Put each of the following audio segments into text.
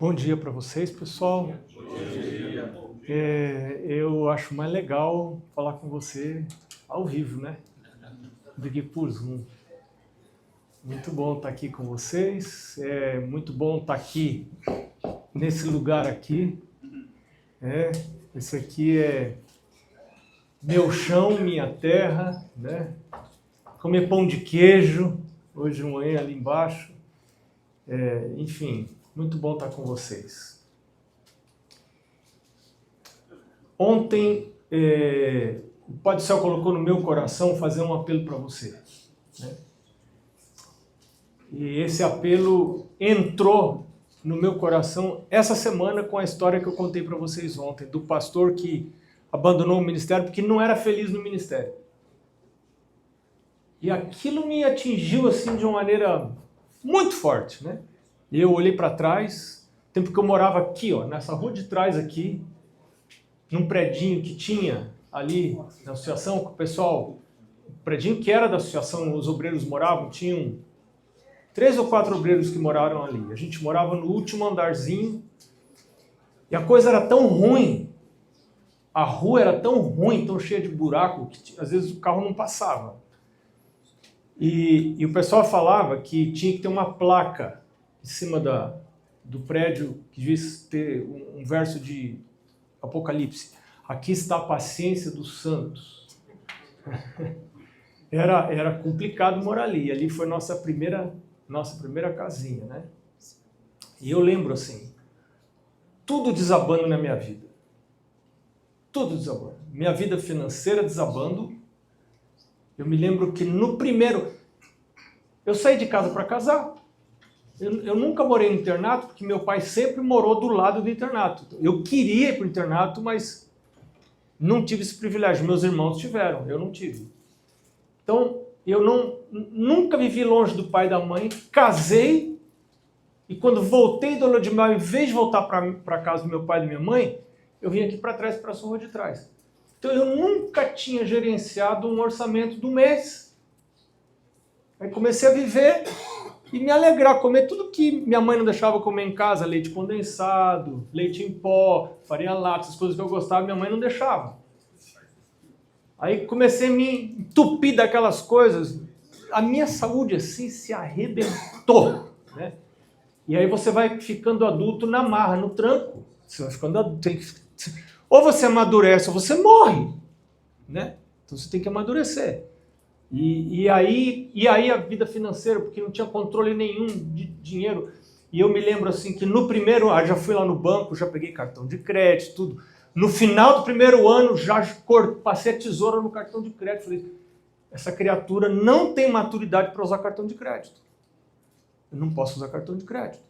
Bom dia para vocês, pessoal. Bom dia. Eu acho mais legal falar com você ao vivo, né? Do que por Zoom. Muito bom estar aqui com vocês. É muito bom estar aqui, nesse lugar aqui. Esse aqui é meu chão, minha terra, né? Comer pão de queijo, hoje de manhã ali embaixo. Enfim, muito bom estar com vocês. Ontem, o Pai do Céu colocou no meu coração fazer um apelo para você, né? E esse apelo entrou no meu coração essa semana com a história que eu contei para vocês ontem, do pastor que abandonou o ministério porque não era feliz no ministério. E aquilo me atingiu assim de uma maneira muito forte, né? E eu olhei para trás, tempo que eu morava aqui, ó, nessa rua de trás aqui, num predinho que tinha ali na associação, que o pessoal, o predinho que era da associação, os obreiros moravam, tinham 3 ou 4 obreiros que moraram ali. A gente morava no último andarzinho e a coisa era tão ruim, a rua era tão ruim, tão cheia de buraco, que às vezes o carro não passava. E o pessoal falava que tinha que ter uma placa em cima do prédio que devia ter um verso de Apocalipse. Aqui está a paciência dos santos. Era complicado morar ali. Ali foi nossa primeira casinha, né? E eu lembro assim, tudo desabando na minha vida. Tudo desabando. Minha vida financeira desabando. Eu me lembro que no primeiro... Eu saí de casa para casar. Eu nunca morei no internato, porque meu pai sempre morou do lado do internato. Eu queria ir para o internato, mas não tive esse privilégio. Meus irmãos tiveram, eu não tive. Então, eu nunca vivi longe do pai e da mãe. Casei, e quando voltei da lua de mel, em vez de voltar para casa do meu pai e da minha mãe, eu vim aqui para trás, para a rua de trás. Então, eu nunca tinha gerenciado um orçamento do mês. Aí comecei a viver e me alegrar, comer tudo que minha mãe não deixava comer em casa, leite condensado, leite em pó, farinha láctea, essas coisas que eu gostava, minha mãe não deixava. Aí comecei a me entupir daquelas coisas, a minha saúde assim se arrebentou, né? E aí você vai ficando adulto na marra, no tranco. Você vai ficando adulto, ou você amadurece ou você morre, né? Então você tem que amadurecer. E aí a vida financeira, porque não tinha controle nenhum de dinheiro. E eu me lembro assim que no primeiro, já fui lá no banco, já peguei cartão de crédito, tudo. No final do primeiro ano, já passei a tesoura no cartão de crédito. Falei, essa criatura não tem maturidade para usar cartão de crédito. Eu não posso usar cartão de crédito.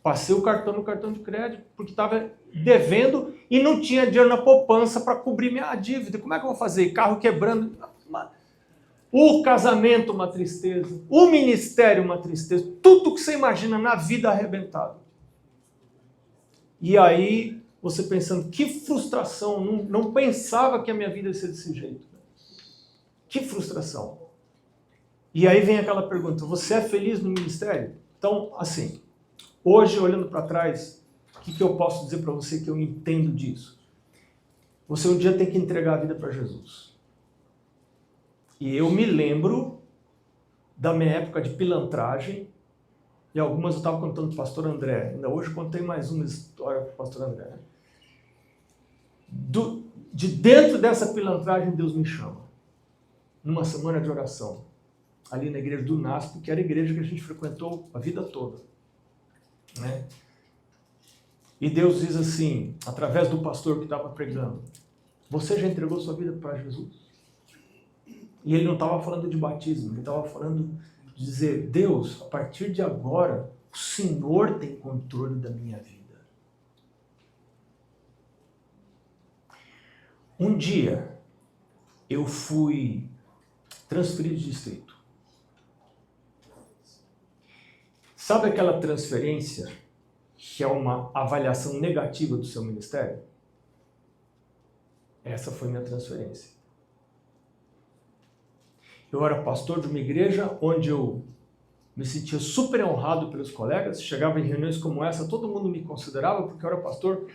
Passei o cartão no cartão de crédito porque estava devendo e não tinha dinheiro na poupança para cobrir minha dívida. Como é que eu vou fazer? Carro quebrando... O casamento, uma tristeza. O ministério, uma tristeza. Tudo que você imagina na vida arrebentado. E aí, você pensando, que frustração. Não pensava que a minha vida ia ser desse jeito. Que frustração. E aí vem aquela pergunta, você é feliz no ministério? Então, assim, hoje, olhando para trás, o que eu posso dizer para você que eu entendo disso? Você um dia tem que entregar a vida para Jesus. E eu me lembro da minha época de pilantragem, e algumas eu estava contando para o pastor André, ainda hoje contei mais uma história para o pastor André. Né? De dentro dessa pilantragem, Deus me chama, numa semana de oração, ali na igreja do NASP, que era a igreja que a gente frequentou a vida toda. Né? E Deus diz assim, através do pastor que estava pregando, você já entregou sua vida para Jesus? E ele não estava falando de batismo, ele estava falando de dizer, Deus, a partir de agora, o Senhor tem controle da minha vida. Um dia, eu fui transferido de distrito. Sabe aquela transferência que é uma avaliação negativa do seu ministério? Essa foi minha transferência. Eu era pastor de uma igreja onde eu me sentia super honrado pelos colegas, chegava em reuniões como essa, todo mundo me considerava, porque eu era pastor,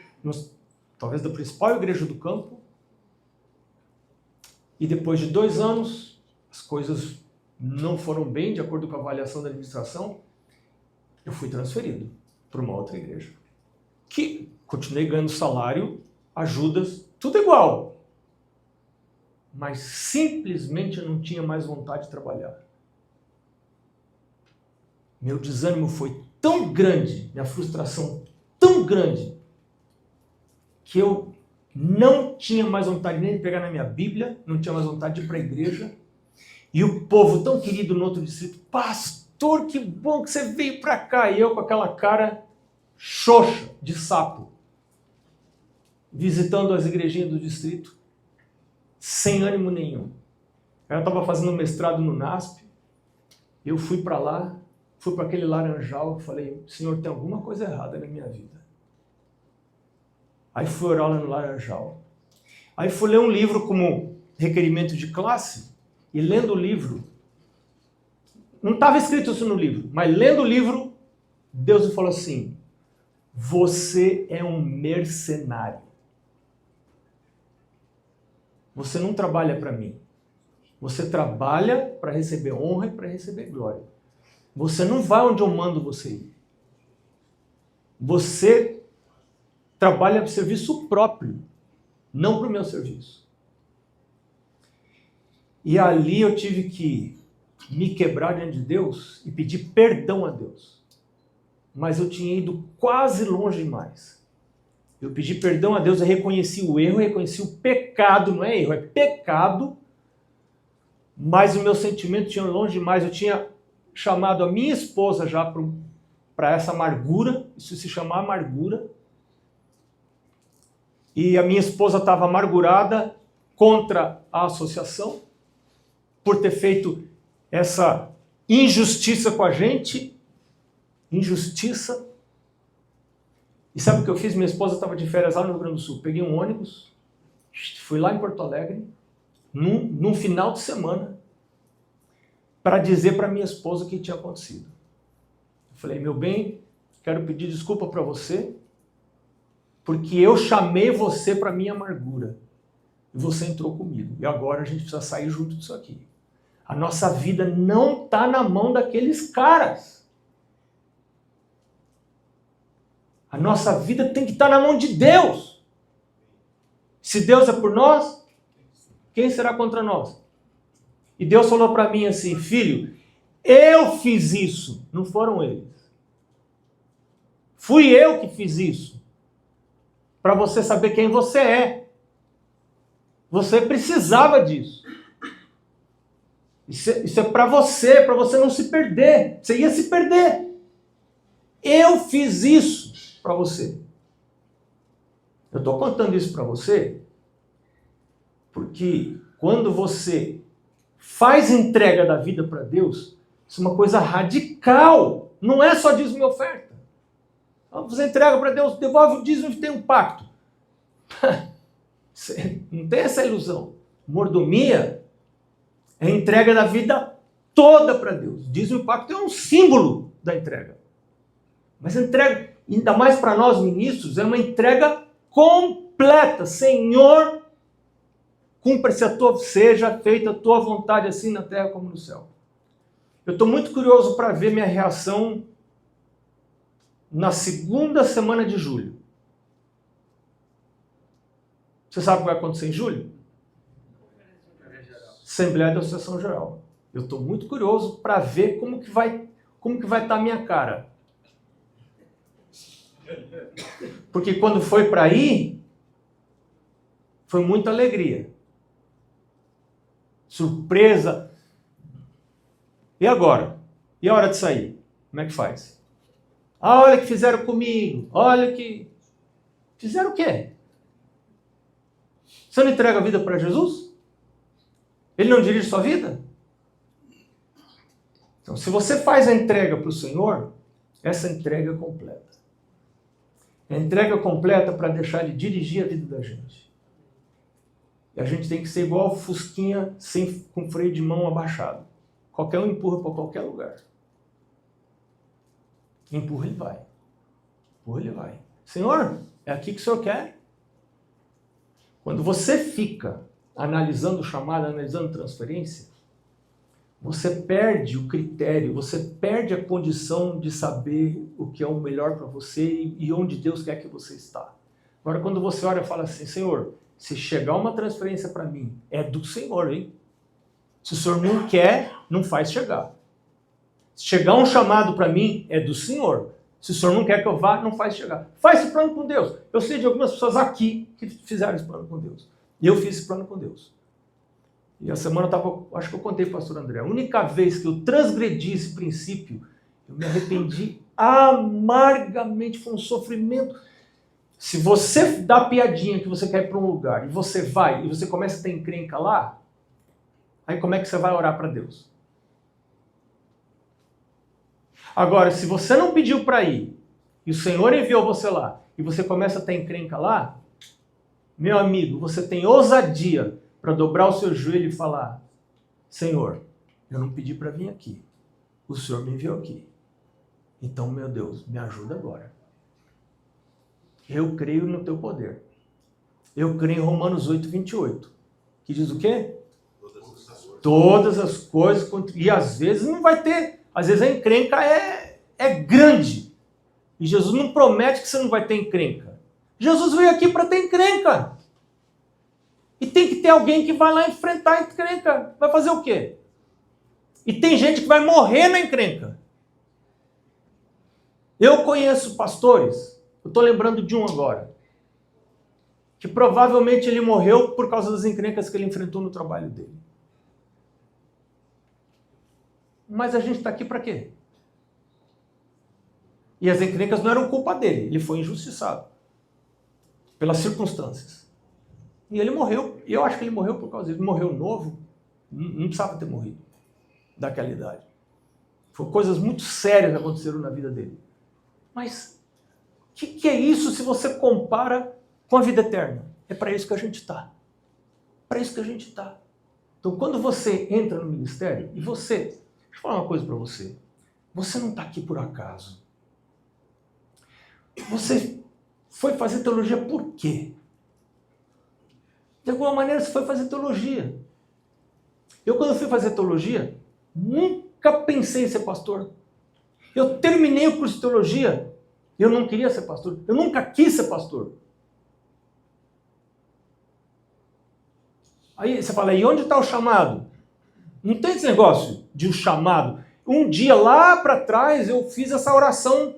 talvez da principal igreja do campo. E depois de 2 anos, as coisas não foram bem, de acordo com a avaliação da administração, eu fui transferido para uma outra igreja. Que continuei ganhando salário, ajudas, tudo igual. Mas simplesmente eu não tinha mais vontade de trabalhar. Meu desânimo foi tão grande, minha frustração tão grande, que eu não tinha mais vontade nem de pegar na minha Bíblia, não tinha mais vontade de ir para a igreja. E o povo tão querido no outro distrito, pastor, que bom que você veio para cá. E eu com aquela cara xoxa de sapo, visitando as igrejinhas do distrito, sem ânimo nenhum. Eu estava fazendo mestrado no NASP, eu fui para lá, fui para aquele laranjal, falei, Senhor, tem alguma coisa errada na minha vida. Aí fui orar lá no laranjal. Aí fui ler um livro como requerimento de classe, e lendo o livro, não estava escrito isso no livro, mas lendo o livro, Deus me falou assim, você é um mercenário. Você não trabalha para mim. Você trabalha para receber honra e para receber glória. Você não vai onde eu mando você ir. Você trabalha para serviço próprio, não para o meu serviço. E ali eu tive que me quebrar diante de Deus e pedir perdão a Deus. Mas eu tinha ido quase longe demais. Eu pedi perdão a Deus, eu reconheci o erro, eu reconheci o pecado, não é erro, é pecado. Mas o meu sentimento tinha longe demais, eu tinha chamado a minha esposa já para essa amargura, isso se chama amargura. E a minha esposa estava amargurada contra a associação, por ter feito essa injustiça com a gente, injustiça. E sabe o que eu fiz? Minha esposa estava de férias lá no Rio Grande do Sul. Peguei um ônibus, fui lá em Porto Alegre, num final de semana, para dizer para minha esposa o que tinha acontecido. Eu falei, meu bem, quero pedir desculpa para você, porque eu chamei você para minha amargura. E você entrou comigo. E agora a gente precisa sair junto disso aqui. A nossa vida não está na mão daqueles caras. A nossa vida tem que estar na mão de Deus. Se Deus é por nós, quem será contra nós? E Deus falou para mim assim, filho, eu fiz isso, não foram eles. Fui eu que fiz isso. Para você saber quem você é. Você precisava disso. Isso é para você não se perder. Você ia se perder. Eu fiz isso para você. Eu estou contando isso para você porque quando você faz entrega da vida para Deus, isso é uma coisa radical. Não é só dízimo e oferta. Você entrega para Deus, devolve o dízimo e tem um pacto. Não tem essa ilusão. Mordomia é a entrega da vida toda para Deus. Dízimo e pacto é um símbolo da entrega. Mas a entrega, ainda mais para nós ministros, é uma entrega completa. Senhor, cumpra-se seja feita a tua vontade, assim na terra como no céu. Eu estou muito curioso para ver minha reação na segunda semana de julho. Você sabe o que vai acontecer em julho? Assembleia da Associação Geral. Eu estou muito curioso para ver como que vai estar a minha cara. Porque quando foi para ir, foi muita alegria. Surpresa. E agora? E a hora de sair? Como é que faz? Ah, olha o que fizeram comigo. Olha que... Fizeram o quê? Você não entrega a vida para Jesus? Ele não dirige sua vida? Então, se você faz a entrega para o Senhor, essa entrega é completa. É a entrega completa para deixar Ele dirigir a vida da gente. E a gente tem que ser igual o Fusquinha com freio de mão abaixado. Qualquer um empurra para qualquer lugar. Empurra, ele vai. Empurra, ele vai. Senhor, é aqui que o Senhor quer? Quando você fica analisando o chamado, analisando transferência, você perde o critério, você perde a condição de saber o que é o melhor para você e onde Deus quer que você está. Agora, quando você olha e fala assim, Senhor, se chegar uma transferência para mim, é do Senhor, hein? Se o Senhor não quer, não faz chegar. Se chegar um chamado para mim, é do Senhor. Se o Senhor não quer que eu vá, não faz chegar. Faz esse plano com Deus. Eu sei de algumas pessoas aqui que fizeram esse plano com Deus. E eu fiz esse plano com Deus. E a semana acho que eu contei para o pastor André, a única vez que eu transgredi esse princípio, eu me arrependi amargamente, foi um sofrimento. Se você dá piadinha que você quer ir para um lugar, e você vai, e você começa a ter encrenca lá, aí como é que você vai orar para Deus? Agora, se você não pediu para ir, e o Senhor enviou você lá, e você começa a ter encrenca lá, meu amigo, você tem ousadia para dobrar o seu joelho e falar, Senhor, eu não pedi para vir aqui, o Senhor me enviou aqui. Então, meu Deus, me ajuda agora. Eu creio no teu poder. Eu creio em Romanos 8, 28, que diz o quê? Todas as coisas, e às vezes não vai ter, às vezes a encrenca é grande, e Jesus não promete que você não vai ter encrenca. Jesus veio aqui para ter encrenca. E tem que ter alguém que vai lá enfrentar a encrenca. Vai fazer o quê? E tem gente que vai morrer na encrenca. Eu conheço pastores, eu estou lembrando de um agora, que provavelmente ele morreu por causa das encrencas que ele enfrentou no trabalho dele. Mas a gente está aqui para quê? E as encrencas não eram culpa dele, ele foi injustiçado pelas circunstâncias. E ele morreu, e eu acho que ele morreu por causa disso. Ele morreu novo, não precisava ter morrido daquela idade. Foram coisas muito sérias que aconteceram na vida dele. Mas o que é isso se você compara com a vida eterna? É para isso que a gente está. Para isso que a gente está. Então, quando você entra no ministério, e você... Deixa eu falar uma coisa para você. Você não está aqui por acaso. Você foi fazer teologia por quê? De alguma maneira você foi fazer teologia. Eu, quando fui fazer teologia, nunca pensei em ser pastor. Eu terminei o curso de teologia, eu não queria ser pastor. Eu nunca quis ser pastor. Aí você fala, e onde está o chamado? Não tem esse negócio de um chamado. Um dia lá para trás eu fiz essa oração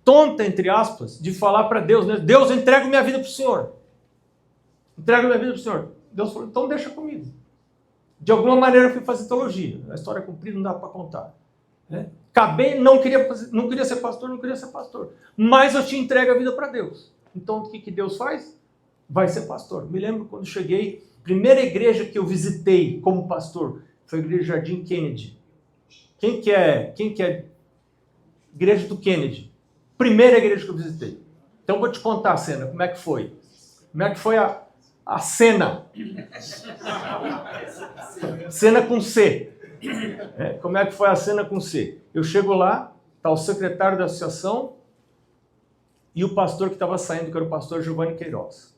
tonta, entre aspas, de falar para Deus, né? Deus, eu entrego minha vida para o Senhor. Entrego minha vida para o Senhor. Deus falou, então deixa comigo. De alguma maneira eu fui fazer teologia. A história é comprida, não dá para contar. Né? Acabei, não queria ser pastor. Mas eu te entrego a vida para Deus. Então o que Deus faz? Vai ser pastor. Me lembro quando cheguei, primeira igreja que eu visitei como pastor foi a igreja Jardim Kennedy. Quem que é igreja do Kennedy? Primeira igreja que eu visitei. Então vou te contar a cena, como é que foi. Como é que foi a cena? Cena com C. Como é que foi a cena com C? Eu chego lá, está o secretário da associação e o pastor que estava saindo, que era o pastor Giovanni Queiroz.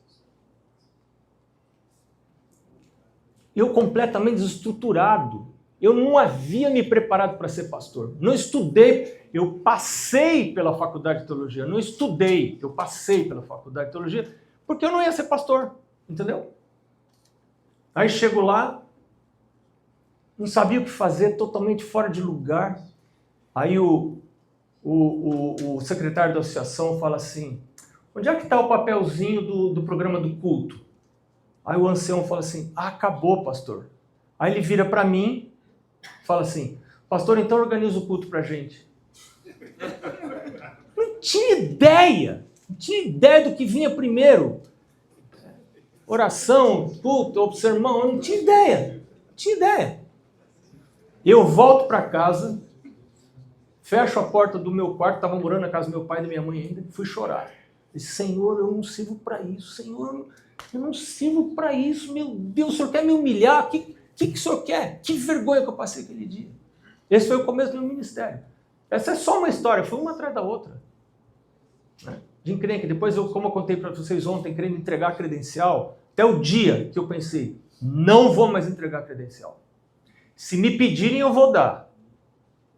Eu completamente desestruturado. Eu não havia me preparado para ser pastor. Não estudei, eu passei pela faculdade de teologia. Não estudei, eu passei pela faculdade de teologia, porque eu não ia ser pastor, entendeu? Aí chego lá, não sabia o que fazer, totalmente fora de lugar. Aí o secretário da associação fala assim, onde é que está o papelzinho do programa do culto? Aí o ancião fala assim, acabou, pastor. Aí ele vira para mim, fala assim, pastor, então organiza o culto para a gente. Não tinha ideia do que vinha primeiro. Oração, culto, sermão, eu não tinha ideia. Eu volto para casa, fecho a porta do meu quarto, estava morando na casa do meu pai e da minha mãe ainda, fui chorar. Disse, Senhor, eu não sirvo para isso, Senhor, eu não sirvo para isso, meu Deus, o Senhor quer me humilhar? O que o Senhor quer? Que vergonha que eu passei aquele dia. Esse foi o começo do meu ministério. Essa é só uma história, foi uma atrás da outra. Né? De encrenca. Depois, como eu contei para vocês ontem, querendo entregar a credencial, até o dia que eu pensei, não vou mais entregar a credencial. Se me pedirem, eu vou dar.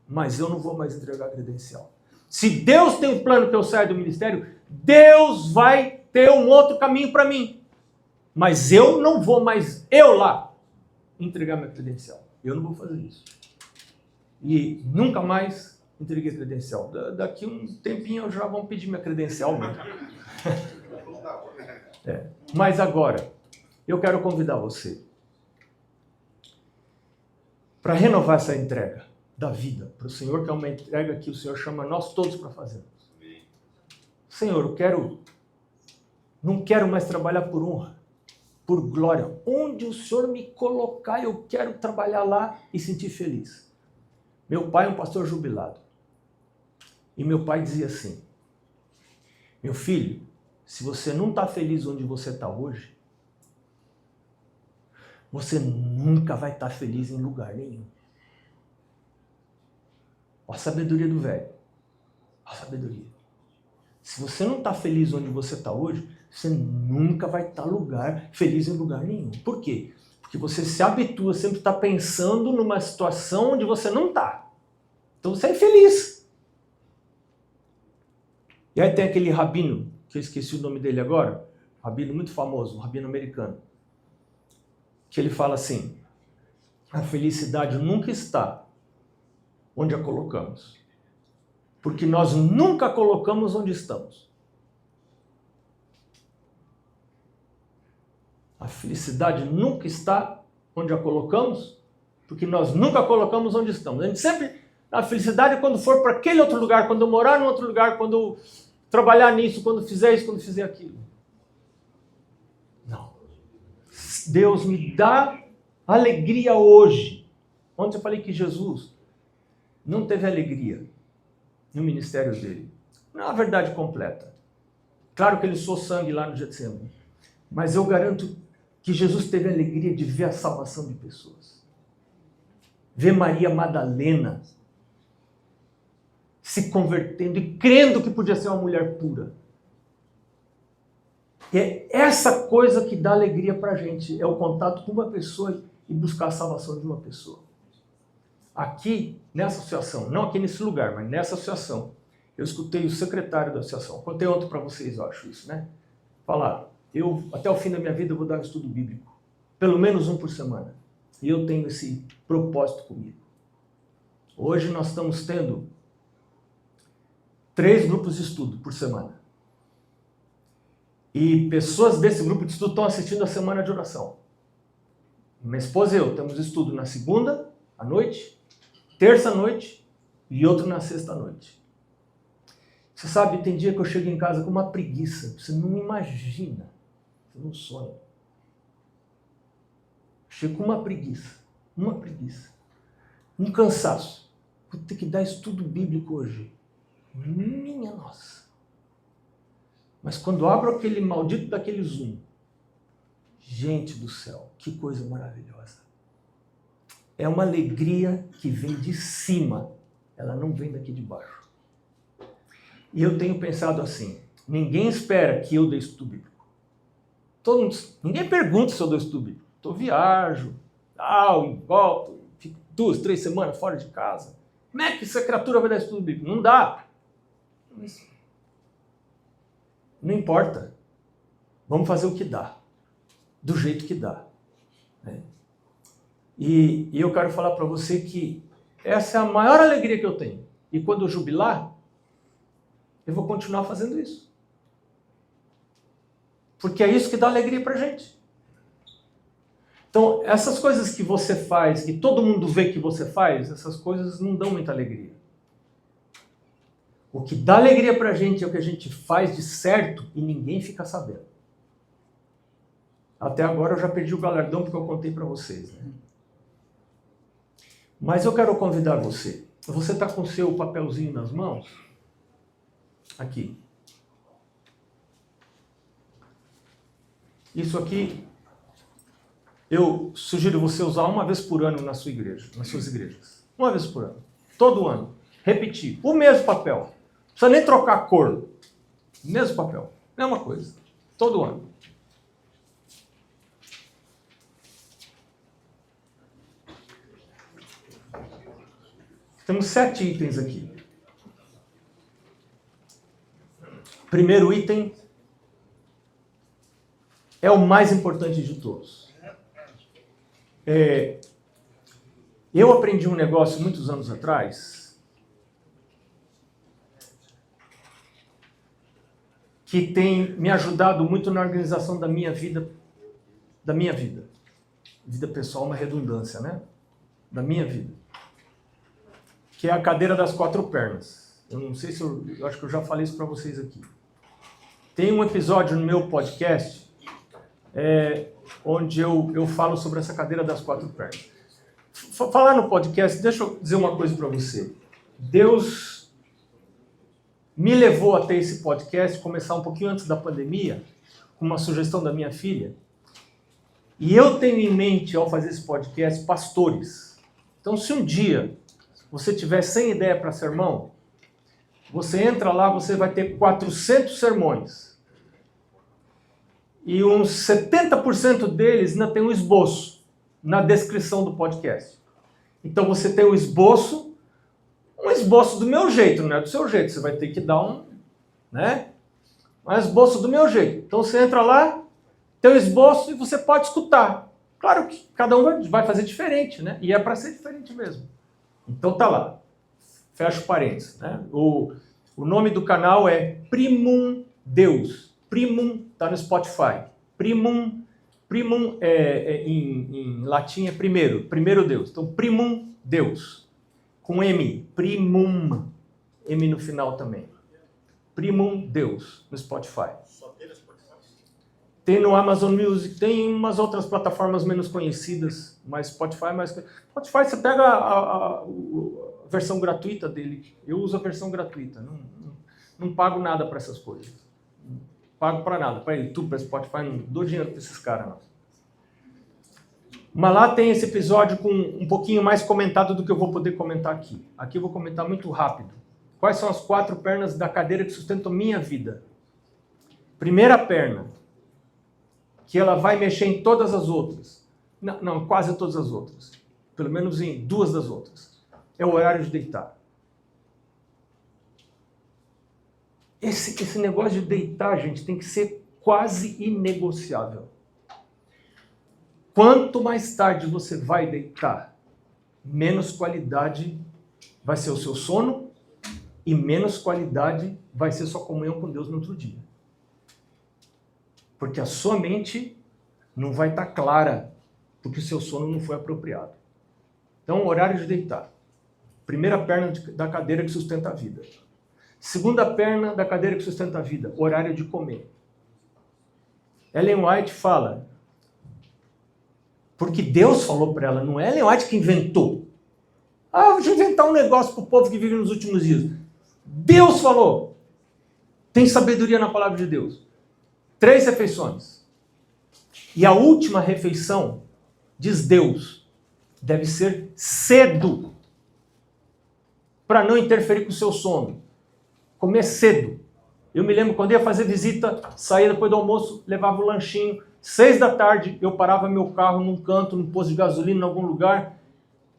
Mas eu não vou mais entregar a credencial. Se Deus tem um plano que eu saia do ministério, Deus vai ter um outro caminho para mim. Mas eu não vou mais, eu lá, entregar minha credencial. Eu não vou fazer isso. E nunca mais entreguei a credencial. Daqui um tempinho já vão pedir minha credencial mesmo. Mas agora, eu quero convidar você para renovar essa entrega da vida para o Senhor, que é uma entrega que o Senhor chama nós todos para fazermos. Senhor, não quero mais trabalhar por honra, por glória. Onde o Senhor me colocar, eu quero trabalhar lá e sentir feliz. Meu pai é um pastor jubilado. E meu pai dizia assim, meu filho, se você não está feliz onde você está hoje, você nunca vai estar feliz em lugar nenhum. Olha a sabedoria do velho. Olha a sabedoria. Se você não está feliz onde você está hoje, você nunca vai estar feliz em lugar nenhum. Por quê? Porque você se habitua sempre estar pensando numa situação onde você não está. Então você é infeliz. E aí tem aquele rabino, que eu esqueci o nome dele agora, rabino muito famoso, um rabino americano, que ele fala assim, a felicidade nunca está onde a colocamos. Porque nós nunca a colocamos onde estamos. A felicidade nunca está onde a colocamos, porque nós nunca a colocamos onde estamos. A gente sempre, a felicidade quando for para aquele outro lugar, quando eu morar em outro lugar, quando eu trabalhar nisso, quando fizer isso, quando fizer aquilo. Não. Deus me dá alegria hoje. Ontem eu falei que Jesus não teve alegria no ministério dele. Não é a verdade completa. Claro que ele suou sangue lá no Getsemane. Mas eu garanto que Jesus teve a alegria de ver a salvação de pessoas. Ver Maria Madalena se convertendo e crendo que podia ser uma mulher pura. É essa coisa que dá alegria para a gente. É o contato com uma pessoa e buscar a salvação de uma pessoa. Aqui, nessa associação, não aqui nesse lugar, mas nessa associação, eu escutei o secretário da associação, contei ontem para vocês, eu acho isso, né? Falar, até o fim da minha vida, eu vou dar um estudo bíblico, pelo menos um por semana. E eu tenho esse propósito comigo. Hoje nós estamos tendo 3 grupos de estudo por semana. E pessoas desse grupo de estudo estão assistindo a semana de oração. Minha esposa e eu temos estudo na segunda, à noite, terça à noite e outro na sexta à noite. Você sabe, tem dia que eu chego em casa com uma preguiça. Você não imagina. Você não sonha. Chego com uma preguiça. Um cansaço. Vou ter que dar estudo bíblico hoje. Minha nossa. Mas quando abro aquele maldito daquele Zoom, gente do céu, que coisa maravilhosa. É uma alegria que vem de cima, ela não vem daqui de baixo. E eu tenho pensado assim, ninguém espera que eu dê estudo bíblico. Ninguém pergunta se eu dou estudo bíblico. Eu viajo, e volto, fico 2, 3 semanas fora de casa. Como é que essa criatura vai dar estudo bíblico? Não dá. Mas não importa. Vamos fazer o que dá. Do jeito que dá. Né? E eu quero falar para você que essa é a maior alegria que eu tenho. E quando eu jubilar, eu vou continuar fazendo isso. Porque é isso que dá alegria para a gente. Então, essas coisas que você faz, que todo mundo vê que você faz, essas coisas não dão muita alegria. O que dá alegria para a gente é o que a gente faz de certo e ninguém fica sabendo. Até agora eu já perdi o galardão porque eu contei para vocês. Né? Mas eu quero convidar você. Você está com o seu papelzinho nas mãos? Aqui. Isso aqui, eu sugiro você usar uma vez por ano na sua igreja, nas suas igrejas. Uma vez por ano. Todo ano. repetir. O mesmo papel. Não precisa nem trocar a cor. O mesmo papel. Mesma coisa. Todo ano. Temos 7 itens aqui. Primeiro item é o mais importante de todos. Eu aprendi um negócio muitos anos atrás que tem me ajudado muito na organização da minha vida. Vida pessoal é uma redundância, né? Da minha vida. Que é a cadeira das 4 pernas. Eu não sei se eu acho que eu já falei isso para vocês aqui. Tem um episódio no meu podcast onde eu falo sobre essa cadeira das 4 pernas. Falar no podcast, deixa eu dizer uma coisa para você. Deus me levou a ter esse podcast, começar um pouquinho antes da pandemia, com uma sugestão da minha filha. E eu tenho em mente, ao fazer esse podcast, pastores. Então, se um dia você tiver sem ideia para sermão, você entra lá, você vai ter 400 sermões. E uns 70% deles ainda tem um esboço na descrição do podcast. Então você tem um esboço do meu jeito, não é do seu jeito. Você vai ter que dar um esboço do meu jeito. Então você entra lá, tem um esboço e você pode escutar. Claro que cada um vai fazer diferente, né? E é para ser diferente mesmo. Então tá lá, fecha o parênteses, né? O nome do canal é Primum Deus. Primum tá no Spotify. Primum em latim é primeiro Deus. Então Primum Deus, com M, Primum, M no final também. Primum Deus no Spotify. Só tem no Spotify? Tem no Amazon Music, tem umas outras plataformas menos conhecidas, mas Spotify você pega a versão gratuita dele. Eu uso a versão gratuita, não pago nada para essas coisas. Não pago para nada, para YouTube, para Spotify, não dou dinheiro para esses caras, não. Mas lá tem esse episódio com um pouquinho mais comentado do que eu vou poder comentar aqui. Aqui eu vou comentar muito rápido. Quais são as 4 pernas da cadeira que sustentam minha vida? Primeira perna, que ela vai mexer em todas as outras. Não, quase todas as outras. Pelo menos em 2 das outras. É o horário de deitar. Esse negócio de deitar, gente, tem que ser quase inegociável. Quanto mais tarde você vai deitar, menos qualidade vai ser o seu sono e menos qualidade vai ser sua comunhão com Deus no outro dia. Porque a sua mente não vai estar clara, porque o seu sono não foi apropriado. Então, horário de deitar. Primeira perna da cadeira que sustenta a vida. Segunda perna da cadeira que sustenta a vida, horário de comer. Ellen White fala, porque Deus falou para ela, não é Ellen White que inventou. Deixa eu inventar um negócio para o povo que vive nos últimos dias. Deus falou. Tem sabedoria na palavra de Deus. 3 refeições. E a última refeição, diz Deus, deve ser cedo, para não interferir com o seu sono. Comer cedo. Eu me lembro quando ia fazer visita, saía depois do almoço, levava o lanchinho. 6 da tarde eu parava meu carro num canto, num posto de gasolina, em algum lugar,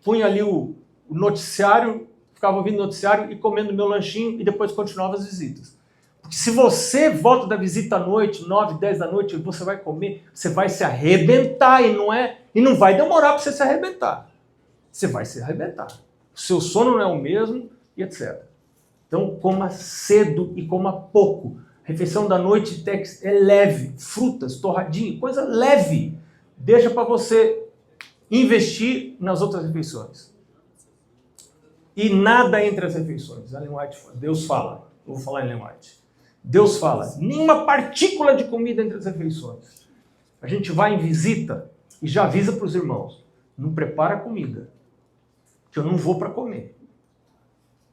punha ali o noticiário, ficava ouvindo o noticiário e comendo meu lanchinho e depois continuava as visitas. Porque se você volta da visita à noite, 9, 10 da noite, você vai comer, você vai se arrebentar e não vai demorar para você se arrebentar. Você vai se arrebentar. O seu sono não é o mesmo e etc. Então, coma cedo e coma pouco. A refeição da noite é leve, frutas, torradinho, coisa leve. Deixa para você investir nas outras refeições. E nada entre as refeições. Ellen White, Deus fala. Eu vou falar em Ellen White. Deus fala, nenhuma partícula de comida entre as refeições. A gente vai em visita e já avisa para os irmãos, não prepara comida, que eu não vou para comer.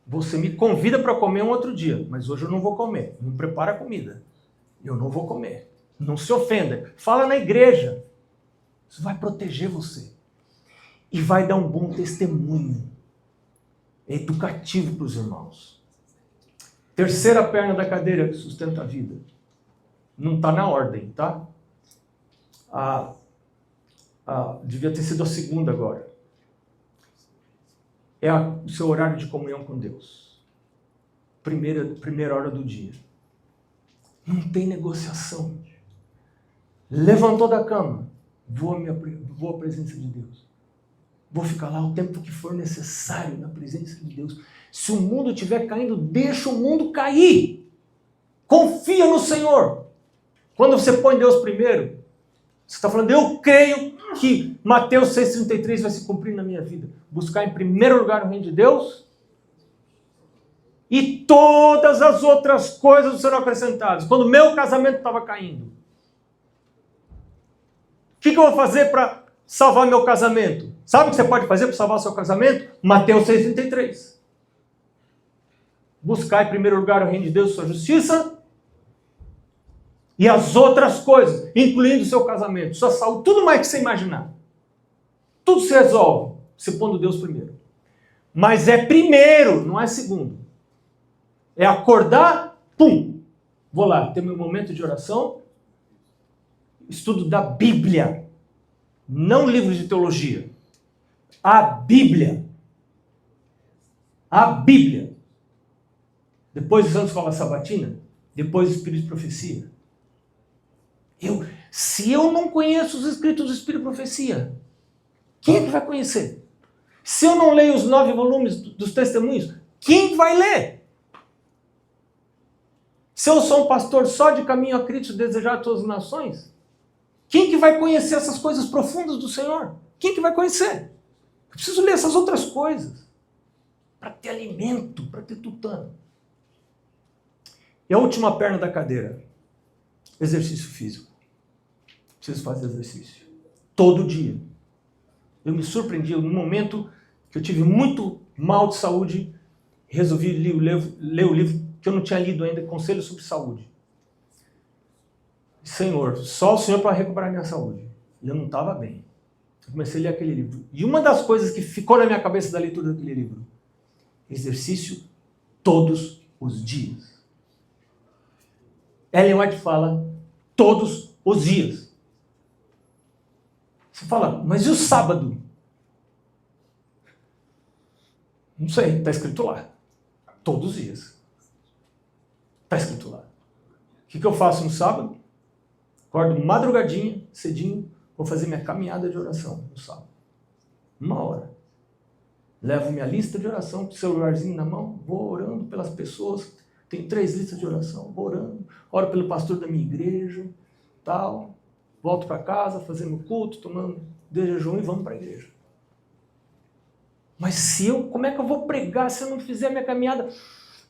Você me convida para comer um outro dia, mas hoje eu não vou comer. Não prepara comida. Eu não vou comer. Não se ofenda. Fala na igreja. Isso vai proteger você. E vai dar um bom testemunho. É educativo para os irmãos. Terceira perna da cadeira que sustenta a vida. Não está na ordem, tá? Devia ter sido a segunda agora. É o seu horário de comunhão com Deus. Primeira hora do dia. Não tem negociação. Levantou da cama, vou à presença de Deus. Vou ficar lá o tempo que for necessário na presença de Deus. Se o mundo estiver caindo, deixa o mundo cair. Confia no Senhor. Quando você põe Deus primeiro, você está falando, eu creio que Mateus 6,33 vai se cumprir na minha vida. Buscar em primeiro lugar o reino de Deus e todas as outras coisas serão acrescentadas. Quando meu casamento estava caindo, o que eu vou fazer para salvar meu casamento? Sabe o que você pode fazer para salvar o seu casamento? Mateus 6,33. Buscar em primeiro lugar o reino de Deus e sua justiça e as outras coisas, incluindo o seu casamento, sua saúde, tudo mais que você imaginar. Tudo se resolve, você pondo Deus primeiro. Mas é primeiro, não é segundo. É acordar, pum, vou lá, ter meu momento de oração, estudo da Bíblia, não livros de teologia. A Bíblia. A Bíblia. Depois dos anos de escola sabatina, depois do Espírito de Profecia. Se eu não conheço os escritos do Espírito de Profecia, quem é que vai conhecer? Se eu não leio os 9 volumes dos testemunhos, quem vai ler? Se eu sou um pastor só de caminho a Cristo, desejar a todas as nações, quem que vai conhecer essas coisas profundas do Senhor? Quem que vai conhecer? Eu preciso ler essas outras coisas para ter alimento, para ter tutano. E a última perna da cadeira, exercício físico. Preciso fazer exercício. Todo dia. Eu me surpreendi no momento que eu tive muito mal de saúde, resolvi ler o livro que eu não tinha lido ainda, Conselho sobre Saúde. Senhor, só o Senhor para recuperar minha saúde. E eu não estava bem. Eu comecei a ler aquele livro. E uma das coisas que ficou na minha cabeça da leitura daquele livro, exercício todos os dias. Ellen White fala, todos os dias. Você fala, mas e o sábado? Não sei, está escrito lá. Todos os dias. Está escrito lá. O que eu faço no sábado? Acordo madrugadinha, cedinho, vou fazer minha caminhada de oração no sábado. 1 hora. Levo minha lista de oração, com o celularzinho na mão, vou orando pelas pessoas. Tem 3 listas de oração, vou orando. Oro pelo pastor da minha igreja, tal. Volto para casa, fazendo culto, tomando jejum e vamos para a igreja. Mas como é que eu vou pregar se eu não fizer minha caminhada,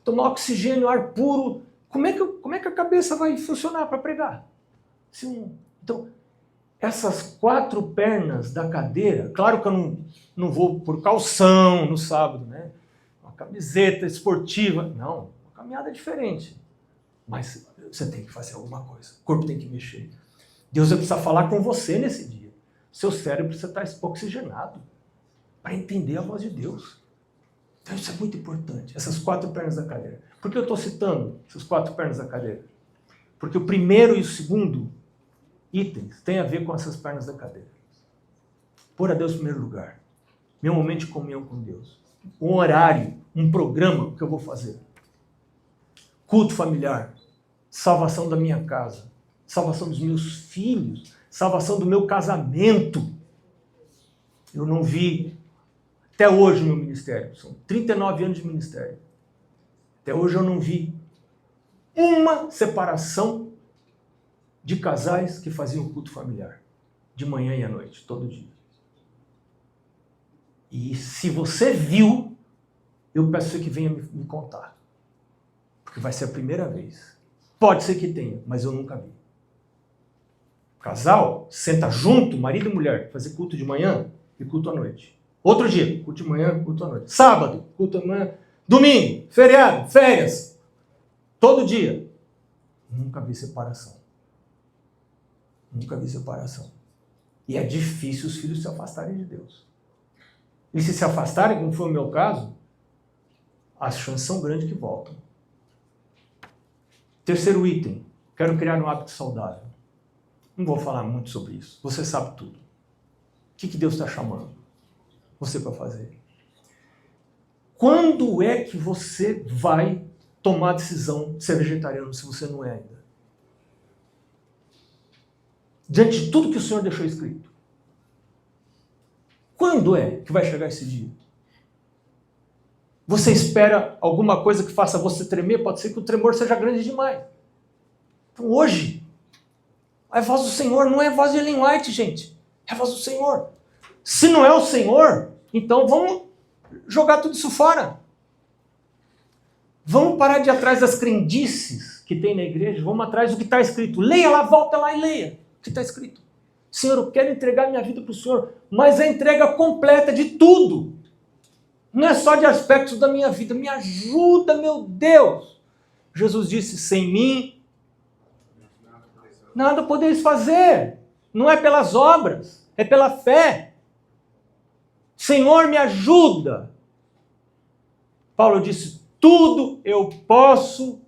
tomar oxigênio, ar puro? Como é que a cabeça vai funcionar para pregar? Então, essas 4 pernas da cadeira, claro que eu não vou por calção no sábado, né? Uma camiseta esportiva, não, uma caminhada diferente. Mas você tem que fazer alguma coisa, o corpo tem que mexer. Deus vai precisar falar com você nesse dia. Seu cérebro precisa estar oxigenado para entender a voz de Deus. Então isso é muito importante, essas 4 pernas da cadeira. Por que eu estou citando essas 4 pernas da cadeira? Porque o primeiro e o segundo itens têm a ver com essas pernas da cadeira. Pôr a Deus em primeiro lugar. Meu momento de comunhão com Deus. Um horário, um programa que eu vou fazer. Culto familiar. Salvação da minha casa. Salvação dos meus filhos. Salvação do meu casamento. Eu não vi, até hoje no meu ministério, são 39 anos de ministério. Até hoje eu não vi uma separação de casais que faziam culto familiar, de manhã e à noite, todo dia. E se você viu, eu peço que venha me contar. Porque vai ser a primeira vez. Pode ser que tenha, mas eu nunca vi. O casal senta junto, marido e mulher, fazer culto de manhã e culto à noite. Outro dia, culto de manhã, culto à noite. Sábado, culto à manhã. Domingo, feriado, férias. Todo dia. Nunca vi separação. Nunca vi separação. E é difícil os filhos se afastarem de Deus. E se afastarem, como foi o meu caso, as chances são grandes que voltam. Terceiro item, quero criar um hábito saudável. Não vou falar muito sobre isso, você sabe tudo. O que Deus está chamando você para fazer? Quando é que você vai tomar a decisão de ser vegetariano se você não é ainda? Diante de tudo que o Senhor deixou escrito. Quando é que vai chegar esse dia? Você espera alguma coisa que faça você tremer? Pode ser que o tremor seja grande demais. Então hoje, a voz do Senhor não é a voz de Ellen White, gente. É a voz do Senhor. Se não é o Senhor, então vamos jogar tudo isso fora. Vamos parar de ir atrás das crendices que tem na igreja. Vamos atrás do que está escrito. Leia lá, volta lá e leia o que está escrito. Senhor, eu quero entregar minha vida para o Senhor, mas a entrega completa de tudo. Não é só de aspectos da minha vida. Me ajuda, meu Deus. Jesus disse, sem mim, nada podeis fazer. Não é pelas obras, é pela fé. Senhor, me ajuda. Paulo disse, tudo eu posso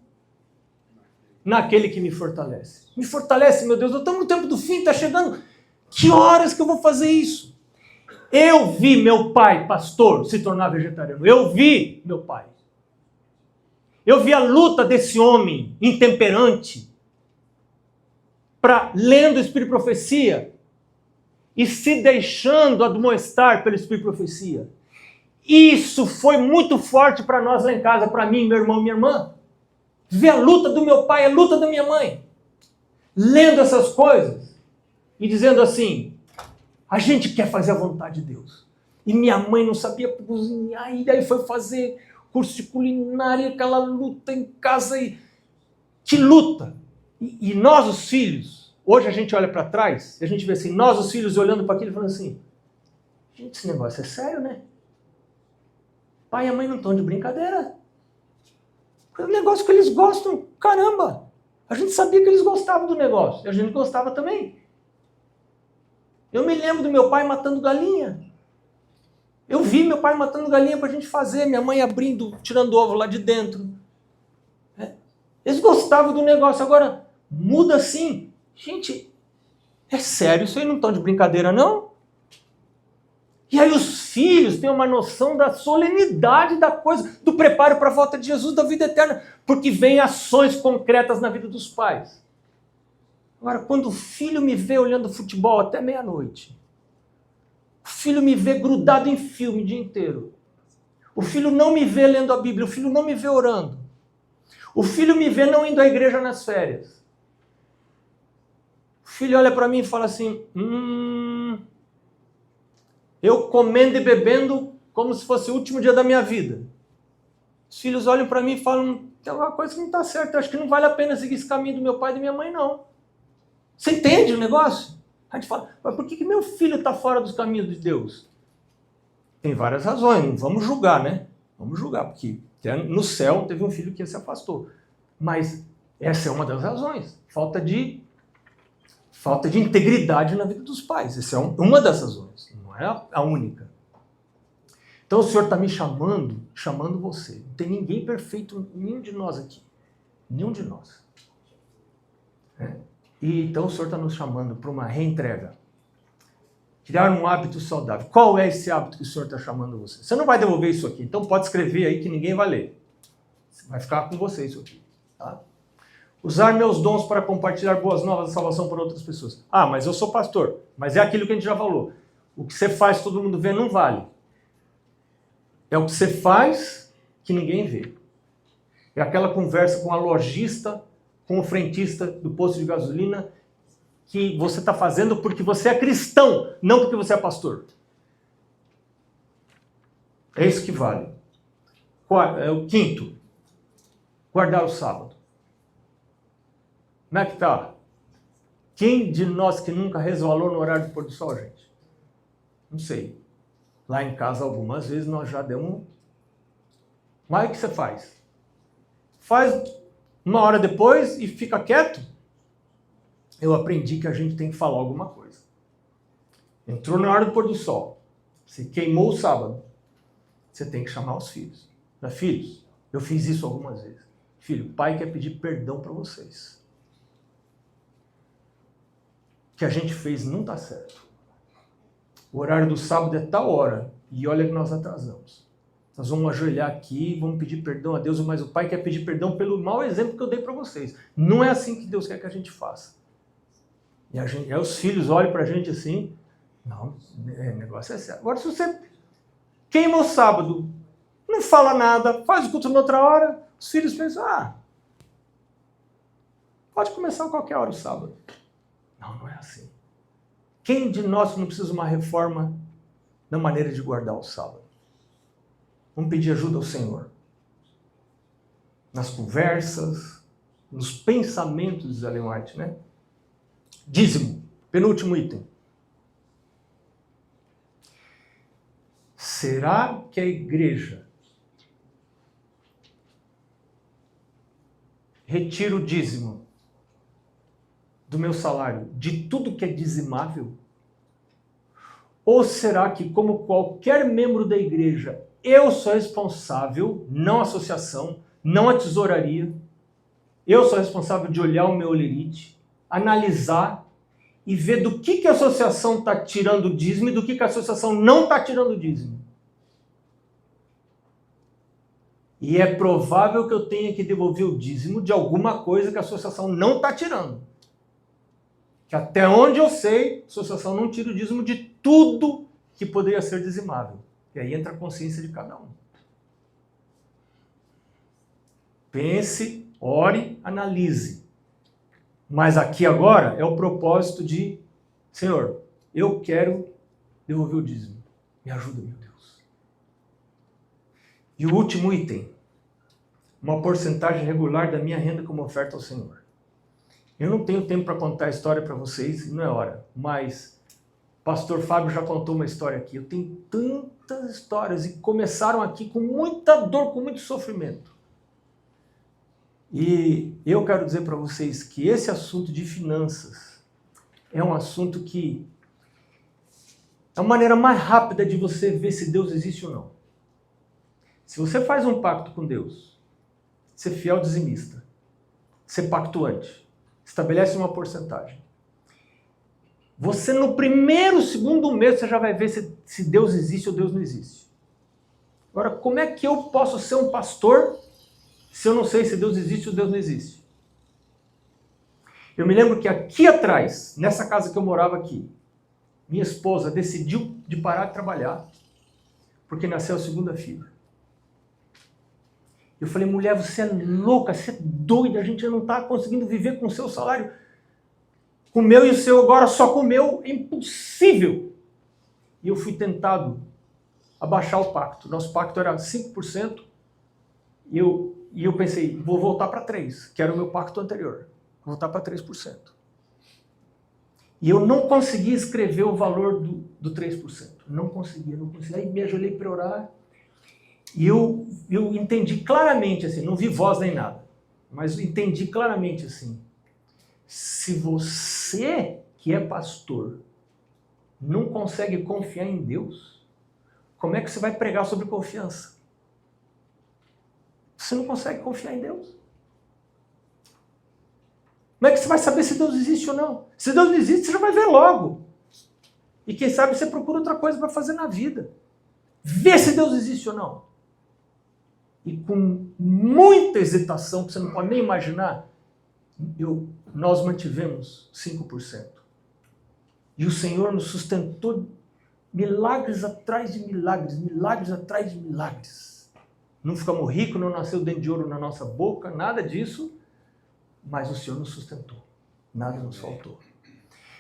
naquele que me fortalece. Me fortalece, meu Deus. Estamos no tempo do fim, está chegando. Que horas que eu vou fazer isso? Eu vi meu pai, pastor, se tornar vegetariano. Eu vi meu pai. Eu vi a luta desse homem intemperante para lendo o Espírito de Profecia e se deixando admoestar pelo Espírito de Profecia. Isso foi muito forte para nós lá em casa, para mim, meu irmão e minha irmã. Ver a luta do meu pai, a luta da minha mãe. Lendo essas coisas e dizendo assim, a gente quer fazer a vontade de Deus. E minha mãe não sabia cozinhar, e daí foi fazer curso de culinária, aquela luta em casa. Que luta! E nós, os filhos, hoje a gente olha para trás, e a gente vê assim, nós, os filhos, olhando para aquilo e falando assim, gente, esse negócio é sério, né? Pai e a mãe não estão de brincadeira. É um negócio que eles gostam, caramba! A gente sabia que eles gostavam do negócio, e a gente gostava também. Eu me lembro do meu pai matando galinha. Eu vi meu pai matando galinha para a gente fazer, minha mãe abrindo, tirando ovo lá de dentro. Eles gostavam do negócio, agora muda assim. Gente, é sério, isso aí não estão de brincadeira não? E aí os filhos têm uma noção da solenidade da coisa, do preparo para a volta de Jesus, da vida eterna, porque vem ações concretas na vida dos pais. Agora, quando o filho me vê olhando futebol até meia-noite, o filho me vê grudado em filme o dia inteiro, o filho não me vê lendo a Bíblia, o filho não me vê orando, o filho me vê não indo à igreja nas férias, o filho olha para mim e fala assim, eu comendo e bebendo como se fosse o último dia da minha vida. Os filhos olham para mim e falam, tem alguma coisa que não está certa, acho que não vale a pena seguir esse caminho do meu pai e da minha mãe, não. Você entende o negócio? A gente fala, mas por que meu filho está fora dos caminhos de Deus? Tem várias razões, não vamos julgar, né? Vamos julgar, porque no céu teve um filho que se afastou. Mas essa é uma das razões. Falta de integridade na vida dos pais. Essa é uma das razões, não é a única. Então o Senhor está me chamando você. Não tem ninguém perfeito, nenhum de nós aqui. Nenhum de nós. E então o Senhor está nos chamando para uma reentrega. Criar um hábito saudável. Qual é esse hábito que o Senhor está chamando você? Você não vai devolver isso aqui, então pode escrever aí que ninguém vai ler. Vai ficar com você isso aqui. Tá? Usar meus dons para compartilhar boas novas da salvação para outras pessoas. Ah, mas eu sou pastor. Mas é aquilo que a gente já falou. O que você faz, todo mundo vê, não vale. É o que você faz que ninguém vê. É aquela conversa com a lojista, com o frentista do posto de gasolina, que você está fazendo porque você é cristão, não porque você é pastor. É isso que vale. O quinto, guardar o sábado. Como é que está? Quem de nós que nunca resvalou no horário do pôr do sol, gente? Não sei. Lá em casa, algumas vezes, nós já demos Mas o que você faz? Faz uma hora depois e fica quieto? Eu aprendi que a gente tem que falar alguma coisa. Entrou na hora do pôr do sol. Você queimou o sábado. Você tem que chamar os filhos. Mas, filhos, eu fiz isso algumas vezes. Filho, o pai quer pedir perdão para vocês. O que a gente fez não está certo. O horário do sábado é tal hora, e olha que nós atrasamos. Nós vamos ajoelhar aqui, vamos pedir perdão a Deus, mas o pai quer pedir perdão pelo mau exemplo que eu dei para vocês. Não é assim que Deus quer que a gente faça. E aí os filhos olham para a gente assim, não, o negócio é sério. Agora, se você queima o sábado, não fala nada, faz o culto na outra hora, os filhos pensam, pode começar a qualquer hora o sábado. Não é assim. Quem de nós não precisa de uma reforma na maneira de guardar o sábado? Vamos pedir ajuda ao Senhor. Nas conversas, nos pensamentos de Ellen White, né? Dízimo, penúltimo item. Será que a igreja retira o dízimo do meu salário, de tudo que é dizimável? Ou será que, como qualquer membro da igreja, eu sou responsável, não a associação, não a tesouraria, eu sou responsável de olhar o meu olerite, analisar e ver do que a associação está tirando o dízimo e do que a associação não está tirando o dízimo? E é provável que eu tenha que devolver o dízimo de alguma coisa que a associação não está tirando. Que até onde eu sei, a associação não tira o dízimo de tudo que poderia ser dizimável. E aí entra a consciência de cada um. Pense, ore, analise. Mas aqui agora é o propósito de, Senhor, eu quero devolver o dízimo. Me ajuda, meu Deus. E o último item, uma porcentagem regular da minha renda como oferta ao Senhor. Eu não tenho tempo para contar a história para vocês, não é hora, mas o pastor Fábio já contou uma história aqui. Eu tenho tantas histórias e começaram aqui com muita dor, com muito sofrimento. E eu quero dizer para vocês que esse assunto de finanças é um assunto que é a maneira mais rápida de você ver se Deus existe ou não. Se você faz um pacto com Deus, ser fiel dizimista, ser pactuante, estabelece uma porcentagem. Você no primeiro, segundo mês, você já vai ver se Deus existe ou Deus não existe. Agora, como é que eu posso ser um pastor se eu não sei se Deus existe ou Deus não existe? Eu me lembro que aqui atrás, nessa casa que eu morava aqui, minha esposa decidiu de parar de trabalhar porque nasceu a segunda filha. Eu falei, mulher, você é louca, você é doida, a gente não está conseguindo viver com o seu salário. Com o meu e o seu agora, só com o meu, é impossível. E eu fui tentado abaixar o pacto. Nosso pacto era 5%, e eu pensei, vou voltar para 3%, que era o meu pacto anterior. Vou voltar para 3%. E eu não consegui escrever o valor do 3%. Não conseguia. Aí me ajoelhei para orar. E eu entendi claramente, assim, não vi voz nem nada, mas eu entendi claramente assim, se você que é pastor não consegue confiar em Deus, como é que você vai pregar sobre confiança? Você não consegue confiar em Deus. Como é que você vai saber se Deus existe ou não? Se Deus não existe, você já vai ver logo. E quem sabe você procura outra coisa para fazer na vida. Vê se Deus existe ou não. E com muita hesitação, que você não pode nem imaginar, nós mantivemos 5%. E o Senhor nos sustentou milagres atrás de milagres, milagres atrás de milagres. Não ficamos ricos, não nasceu dente de ouro na nossa boca, nada disso, mas o Senhor nos sustentou. Nada nos faltou.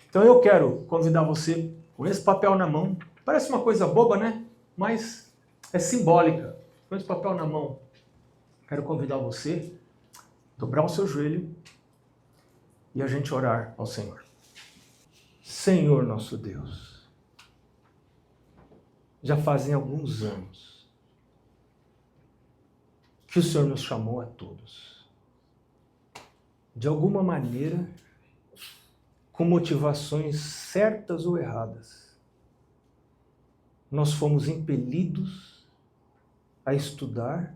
Então eu quero convidar você com esse papel na mão. Parece uma coisa boba, né? Mas é simbólica. Com esse papel na mão, quero convidar você a dobrar o seu joelho e a gente orar ao Senhor. Senhor nosso Deus, já fazem alguns anos que o Senhor nos chamou a todos. De alguma maneira, com motivações certas ou erradas, nós fomos impelidos a estudar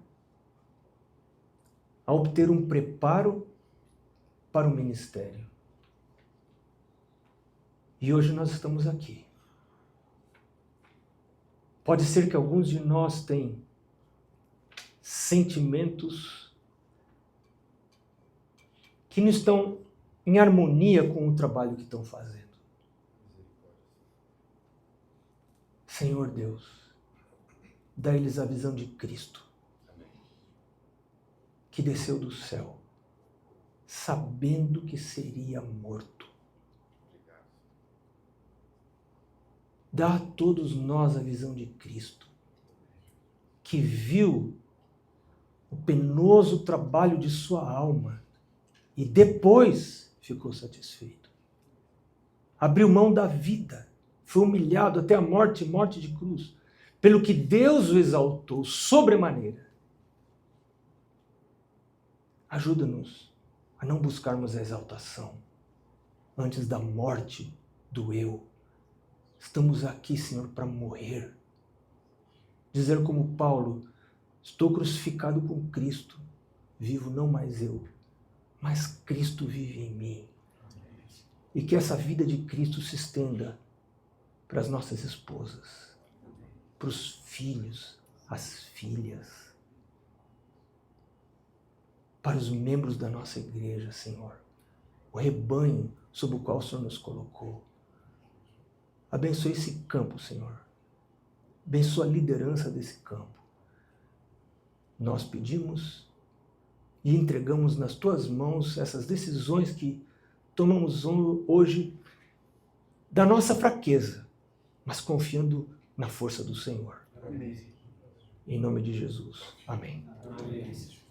a obter um preparo para o ministério. E hoje nós estamos aqui. Pode ser que alguns de nós tenham sentimentos que não estão em harmonia com o trabalho que estão fazendo. Senhor Deus, dá-lhes a visão de Cristo, que desceu do céu, sabendo que seria morto. Dá a todos nós a visão de Cristo, que viu o penoso trabalho de sua alma e depois ficou satisfeito. Abriu mão da vida, foi humilhado até a morte, morte de cruz, pelo que Deus o exaltou sobremaneira. Ajuda-nos a não buscarmos a exaltação antes da morte do eu. Estamos aqui, Senhor, para morrer. Dizer como Paulo, estou crucificado com Cristo, vivo não mais eu, mas Cristo vive em mim. E que essa vida de Cristo se estenda para as nossas esposas, para os filhos, as filhas, para os membros da nossa igreja, Senhor, o rebanho sob o qual o Senhor nos colocou. Abençoe esse campo, Senhor. Abençoa a liderança desse campo. Nós pedimos e entregamos nas Tuas mãos essas decisões que tomamos hoje da nossa fraqueza, mas confiando na força do Senhor. Amém. Em nome de Jesus. Amém. Amém.